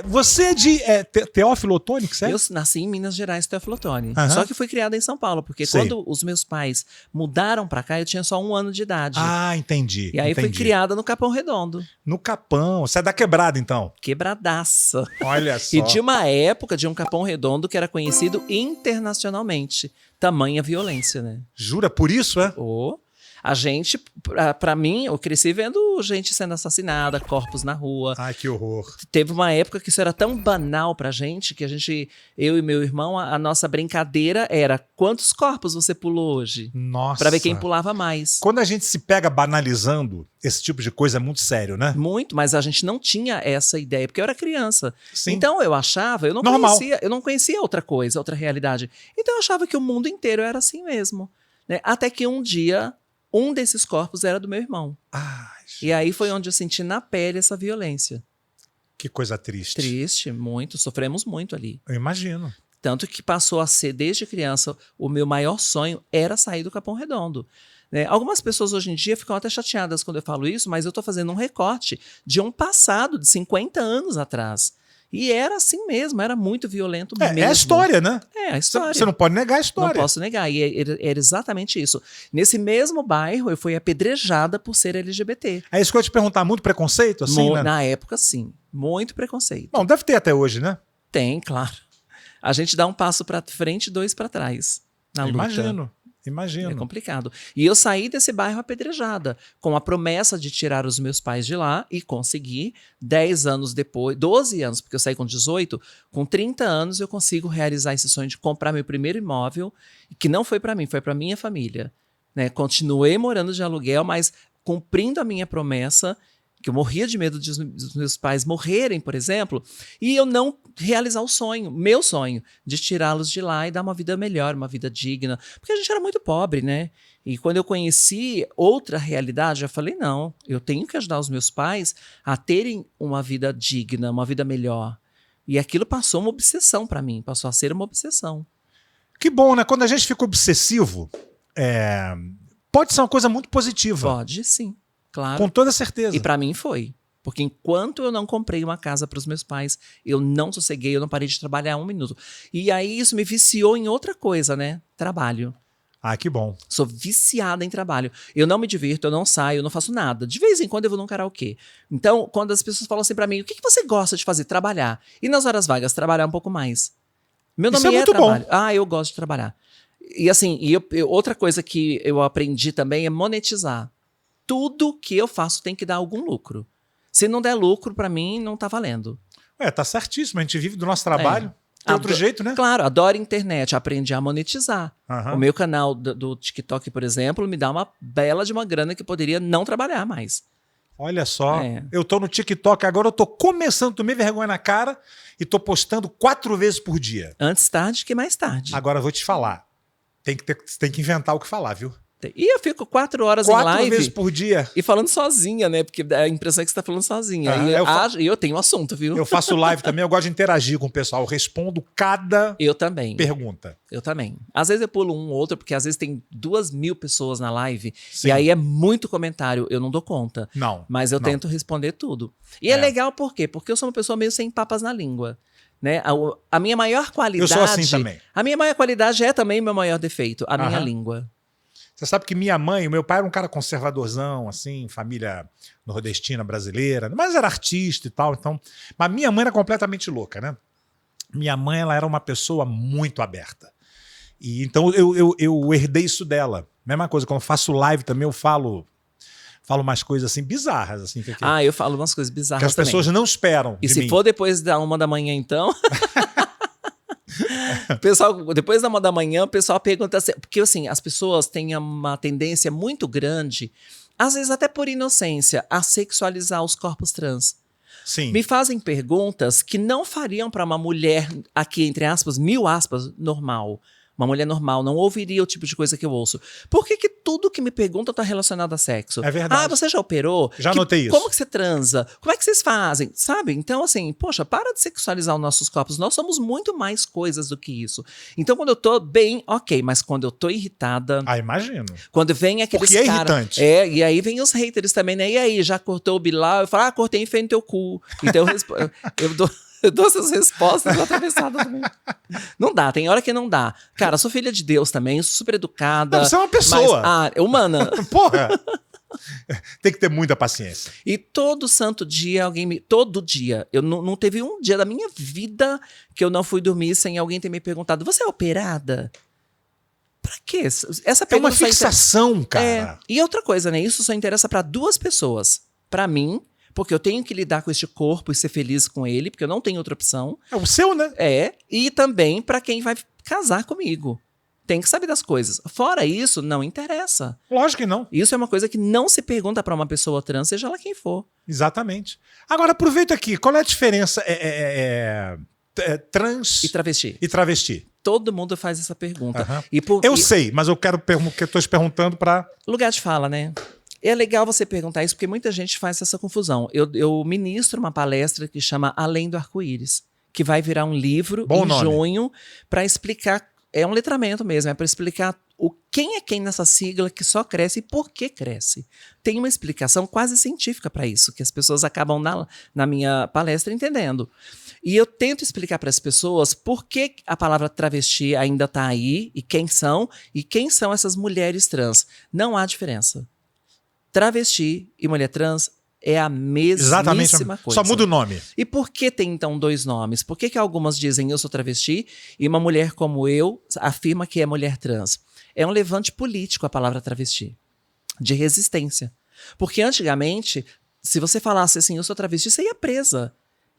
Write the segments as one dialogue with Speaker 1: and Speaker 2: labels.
Speaker 1: Você é de Teófilo Otoni, certo?
Speaker 2: Eu nasci em Minas Gerais, Teófilo Otoni.
Speaker 1: Aham.
Speaker 2: Só que fui criada em São Paulo, porque
Speaker 1: Sei.
Speaker 2: quando os meus pais mudaram pra cá, eu tinha só 1 ano de idade.
Speaker 1: Ah, entendi.
Speaker 2: E aí fui
Speaker 1: entendi.
Speaker 2: criada no Capão Redondo.
Speaker 1: No Capão. Você é da quebrada, então?
Speaker 2: Quebradaça.
Speaker 1: Olha só.
Speaker 2: E de uma época de um Capão Redondo que era conhecido internacionalmente. Tamanha violência, né?
Speaker 1: Jura por isso, é?
Speaker 2: A gente, pra mim, eu cresci vendo gente sendo assassinada, corpos na rua.
Speaker 1: Ai, que horror.
Speaker 2: Teve uma época que isso era tão banal pra gente que eu e meu irmão, a nossa brincadeira era: quantos corpos você pulou hoje?
Speaker 1: Nossa.
Speaker 2: Pra ver quem pulava mais.
Speaker 1: Quando a gente se pega banalizando, esse tipo de coisa é muito sério, né?
Speaker 2: Muito, mas a gente não tinha essa ideia, porque eu era criança.
Speaker 1: Sim.
Speaker 2: Então eu achava, eu não conhecia outra coisa, outra realidade. Então eu achava que o mundo inteiro era assim mesmo, né? Até que um dia, um desses corpos era do meu irmão.
Speaker 1: Ai,
Speaker 2: E aí foi onde eu senti na pele essa violência.
Speaker 1: que coisa triste.
Speaker 2: Triste, muito, sofremos muito ali.
Speaker 1: Eu imagino.
Speaker 2: Tanto que passou a ser, desde criança, o meu maior sonho era sair do Capão Redondo. Né? Algumas pessoas hoje em dia ficam até chateadas quando eu falo isso, mas eu estou fazendo um recorte de um passado de 50 anos atrás. E era assim mesmo, era muito violento mesmo.
Speaker 1: É a história, né?
Speaker 2: É a história.
Speaker 1: Você não pode negar a história.
Speaker 2: Não posso negar, e era exatamente isso. Nesse mesmo bairro, eu fui apedrejada por ser LGBT.
Speaker 1: É isso que eu ia te perguntar, muito preconceito, assim, né?
Speaker 2: Na época, sim. Muito preconceito.
Speaker 1: Bom, deve ter até hoje, né?
Speaker 2: Tem, claro. A gente dá um passo para frente e 2 para trás na luta.
Speaker 1: Imagino.
Speaker 2: É complicado. E eu saí desse bairro apedrejada, com a promessa de tirar os meus pais de lá, e consegui. 10 anos depois, 12 anos, porque eu saí com 18, com 30 anos eu consigo realizar esse sonho de comprar meu primeiro imóvel, que não foi para mim, foi para minha família. Né? Continuei morando de aluguel, mas cumprindo a minha promessa, que eu morria de medo dos meus pais morrerem, por exemplo, e eu não realizar o sonho, meu sonho, de tirá-los de lá e dar uma vida melhor, uma vida digna. Porque a gente era muito pobre, né? E quando eu conheci outra realidade, eu falei, não, eu tenho que ajudar os meus pais a terem uma vida digna, uma vida melhor. E aquilo passou uma obsessão para mim, passou a ser uma obsessão.
Speaker 1: Que bom, né? Quando a gente fica obsessivo, pode ser uma coisa muito positiva.
Speaker 2: Pode, sim. Claro.
Speaker 1: Com toda certeza.
Speaker 2: E pra mim foi. Porque enquanto eu não comprei uma casa para os meus pais, eu não sosseguei, eu não parei de trabalhar 1 minuto. E aí isso me viciou em outra coisa, né? Trabalho.
Speaker 1: Ah, que bom.
Speaker 2: Sou viciada em trabalho. Eu não me divirto, eu não saio, eu não faço nada. De vez em quando eu vou num karaokê. Então, quando as pessoas falam assim pra mim, o que você gosta de fazer? Trabalhar. E nas horas vagas, trabalhar um pouco mais. Meu nome
Speaker 1: Isso é muito
Speaker 2: trabalho.
Speaker 1: bom.
Speaker 2: Ah, eu gosto de trabalhar. E assim, outra coisa que eu aprendi também é monetizar. Tudo que eu faço tem que dar algum lucro. Se não der lucro, pra mim, não tá valendo.
Speaker 1: Tá certíssimo. A gente vive do nosso trabalho. Tem outro jeito, né?
Speaker 2: Claro, adoro internet, aprendi a monetizar.
Speaker 1: Aham.
Speaker 2: O meu canal do TikTok, por exemplo, me dá uma bela de uma grana que eu poderia não trabalhar mais.
Speaker 1: Olha só,
Speaker 2: É.
Speaker 1: eu tô no TikTok agora, eu tô começando a tomar vergonha na cara e tô postando 4 vezes por dia.
Speaker 2: Antes tarde que mais tarde.
Speaker 1: Agora eu vou te falar. Você tem que inventar o que falar, viu?
Speaker 2: E eu fico 4 horas em
Speaker 1: 4
Speaker 2: live
Speaker 1: vezes por dia.
Speaker 2: e falando sozinha, né? Porque a impressão é que você tá falando sozinha. E eu tenho um assunto, viu?
Speaker 1: Eu faço live também, eu gosto de interagir com o pessoal. Eu respondo cada
Speaker 2: Eu também.
Speaker 1: pergunta.
Speaker 2: Eu também. Às vezes eu pulo um ou outro, porque às vezes tem 2.000 pessoas na live.
Speaker 1: Sim.
Speaker 2: E aí é muito comentário. Eu não dou conta.
Speaker 1: Não.
Speaker 2: Mas eu
Speaker 1: não.
Speaker 2: tento responder tudo. E é legal por quê? Porque eu sou uma pessoa meio sem papas na língua. Né? A minha maior qualidade...
Speaker 1: Eu sou assim também.
Speaker 2: A minha maior qualidade é também meu maior defeito. A minha língua.
Speaker 1: Você sabe que minha mãe, o meu pai era um cara conservadorzão, assim, família nordestina, brasileira, mas era artista e tal, então... Mas minha mãe era completamente louca, né? Minha mãe, ela era uma pessoa muito aberta. E então eu herdei isso dela. Mesma coisa, quando eu faço live também, eu falo umas coisas assim bizarras, assim.
Speaker 2: Eu falo umas coisas bizarras
Speaker 1: que as pessoas
Speaker 2: também.
Speaker 1: não esperam
Speaker 2: E
Speaker 1: de
Speaker 2: se
Speaker 1: mim.
Speaker 2: for depois da 1 da manhã, então... Pessoal, depois da 1 da manhã, o pessoal pergunta assim, porque assim, as pessoas têm uma tendência muito grande, às vezes até por inocência, a sexualizar os corpos trans.
Speaker 1: Sim.
Speaker 2: Me fazem perguntas que não fariam para uma mulher, aqui entre aspas, 1000 aspas, normal. Uma mulher normal não ouviria o tipo de coisa que eu ouço. Por que que tudo que me perguntam tá relacionado a sexo?
Speaker 1: É verdade.
Speaker 2: Ah, você já operou?
Speaker 1: Já notei isso.
Speaker 2: Como que você transa? Como é que vocês fazem? Sabe? Então, assim, poxa, para de sexualizar os nossos corpos. Nós somos muito mais coisas do que isso. Então, quando eu tô bem, ok. Mas quando eu tô irritada...
Speaker 1: Ah, imagino.
Speaker 2: Quando vem aqueles
Speaker 1: Porque é
Speaker 2: cara,
Speaker 1: irritante.
Speaker 2: e aí vem os haters também, né? E aí, já cortou o bilau? Eu falo, cortei e enfiei no teu cu. Então eu dou essas respostas atravessadas também. Não dá, tem hora que não dá. Cara, sou filha de Deus também, sou super educada.
Speaker 1: Não, você é uma pessoa.
Speaker 2: Mas, humana.
Speaker 1: Porra! Tem que ter muita paciência.
Speaker 2: E todo santo dia alguém me... Todo dia. Eu não teve um dia da minha vida que eu não fui dormir sem alguém ter me perguntado, você é operada? Pra quê? Essa
Speaker 1: É
Speaker 2: pergunta
Speaker 1: uma fixação, cara.
Speaker 2: E outra coisa, né? Isso só interessa pra duas pessoas. Pra mim, porque eu tenho que lidar com este corpo e ser feliz com ele, porque eu não tenho outra opção.
Speaker 1: É o seu, né?
Speaker 2: E também pra quem vai casar comigo. Tem que saber das coisas. Fora isso, não interessa.
Speaker 1: Lógico que não.
Speaker 2: Isso é uma coisa que não se pergunta pra uma pessoa trans, seja ela quem for.
Speaker 1: Exatamente. Agora, aproveita aqui. Qual é a diferença trans
Speaker 2: E travesti.
Speaker 1: e travesti?
Speaker 2: Todo mundo faz essa pergunta.
Speaker 1: Uhum. Eu sei, mas eu quero que eu estou te perguntando para...
Speaker 2: Lugar de fala, né? É legal você perguntar isso, porque muita gente faz essa confusão. Eu ministro uma palestra que chama Além do Arco-Íris, que vai virar um livro junho para explicar. É um letramento mesmo, é para explicar quem é quem nessa sigla que só cresce e por que cresce. Tem uma explicação quase científica para isso, que as pessoas acabam na minha palestra entendendo. E eu tento explicar para as pessoas por que a palavra travesti ainda está aí e quem são essas mulheres trans. Não há diferença. Travesti e mulher trans é a mesmíssima coisa.
Speaker 1: Só muda o nome.
Speaker 2: E por que tem, então, dois nomes? Por que algumas dizem eu sou travesti e uma mulher como eu afirma que é mulher trans? É um levante político a palavra travesti, de resistência. Porque antigamente, se você falasse assim, eu sou travesti, você ia presa.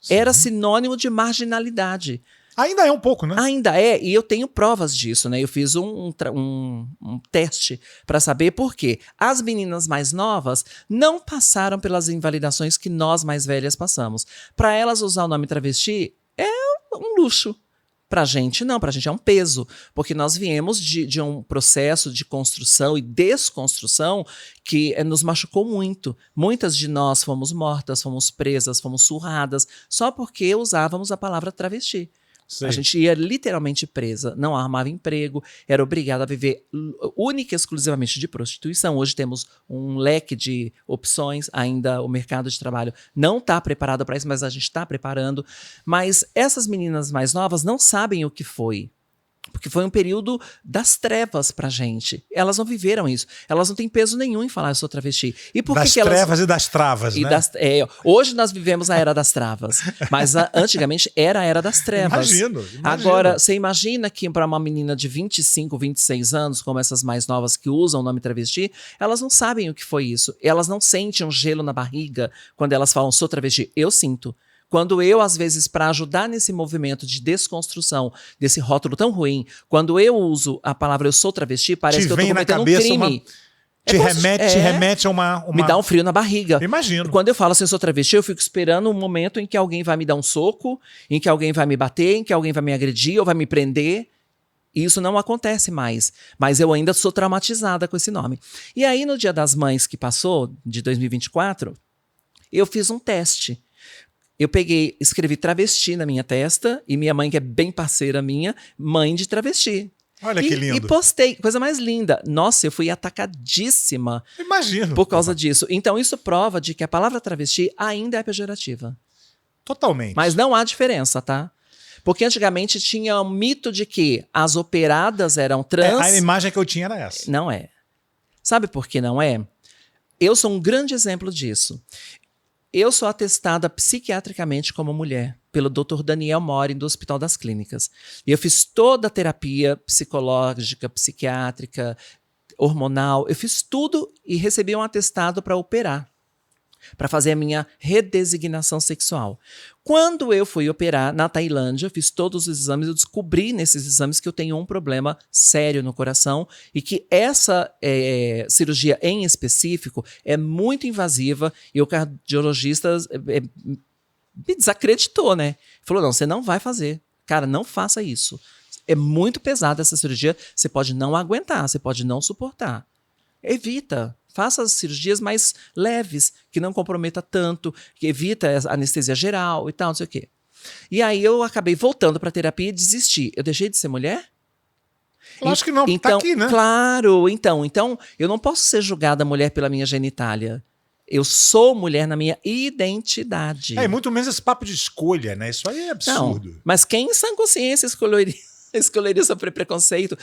Speaker 2: Sim. Era sinônimo de marginalidade.
Speaker 1: Ainda é um pouco, né?
Speaker 2: Ainda é, e eu tenho provas disso, né? Eu fiz um teste para saber por quê. As meninas mais novas não passaram pelas invalidações que nós mais velhas passamos. Para elas usar o nome travesti é um luxo. Pra gente não, pra gente é um peso, porque nós viemos de um processo de construção e desconstrução que nos machucou muito. Muitas de nós fomos mortas, fomos presas, fomos surradas, só porque usávamos a palavra travesti. Sim. A gente ia literalmente presa, não arrumava emprego, era obrigada a viver única e exclusivamente de prostituição. Hoje temos um leque de opções, ainda o mercado de trabalho não está preparado para isso, mas a gente está preparando. Mas essas meninas mais novas não sabem o que foi. Porque foi um período das trevas pra gente. Elas não viveram isso. Elas não têm peso nenhum em falar eu sou travesti. E por
Speaker 1: das
Speaker 2: que
Speaker 1: trevas
Speaker 2: elas...
Speaker 1: e das travas, né?
Speaker 2: Hoje nós vivemos a era das travas. Mas antigamente era a era das trevas.
Speaker 1: Imagino.
Speaker 2: Agora, você imagina que para uma menina de 25, 26 anos, como essas mais novas que usam o nome travesti, elas não sabem o que foi isso. Elas não sentem um gelo na barriga quando elas falam sou travesti. Eu sinto. Quando eu, às vezes, para ajudar nesse movimento de desconstrução desse rótulo tão ruim, quando eu uso a palavra eu sou travesti, parece que eu estou cometendo um crime.
Speaker 1: Te remete a uma...
Speaker 2: Me dá um frio na barriga.
Speaker 1: Imagino.
Speaker 2: Quando eu falo assim, eu sou travesti, eu fico esperando um momento em que alguém vai me dar um soco, em que alguém vai me bater, em que alguém vai me agredir ou vai me prender. E isso não acontece mais. Mas eu ainda sou traumatizada com esse nome. E aí, no Dia das Mães que passou, de 2024, eu fiz um teste. Eu escrevi travesti na minha testa, e minha mãe, que é bem parceira minha, mãe de travesti.
Speaker 1: Olha que lindo.
Speaker 2: E postei, coisa mais linda. Nossa, eu fui atacadíssima.
Speaker 1: Imagino.
Speaker 2: Por causa disso. Então isso prova de que a palavra travesti ainda é pejorativa.
Speaker 1: Totalmente.
Speaker 2: Mas não há diferença, tá? Porque antigamente tinha um mito de que as operadas eram trans.
Speaker 1: A imagem que eu tinha era essa.
Speaker 2: Não é. Sabe por que não é? Eu sou um grande exemplo disso. Eu sou atestada psiquiatricamente como mulher pelo Dr. Daniel Mori do Hospital das Clínicas. E eu fiz toda a terapia psicológica, psiquiátrica, hormonal. Eu fiz tudo e recebi um atestado para operar, para fazer a minha redesignação sexual. Quando eu fui operar na Tailândia, eu fiz todos os exames, eu descobri nesses exames que eu tenho um problema sério no coração e que essa cirurgia em específico é muito invasiva e o cardiologista me desacreditou, né? Falou, não, você não vai fazer. Cara, não faça isso. É muito pesada essa cirurgia. Você pode não aguentar, você pode não suportar. Evita. Faça as cirurgias mais leves, que não comprometa tanto, que evita a anestesia geral e tal, não sei o quê. E aí eu acabei voltando para terapia e desisti. Eu deixei de ser mulher?
Speaker 1: Eu acho que não,
Speaker 2: Então,
Speaker 1: tá aqui, né?
Speaker 2: claro, então eu não posso ser julgada mulher pela minha genitália. Eu sou mulher na minha identidade.
Speaker 1: E muito menos esse papo de escolha, né? Isso aí é
Speaker 2: Não,
Speaker 1: absurdo.
Speaker 2: mas quem em sã consciência escolheria sofrer preconceito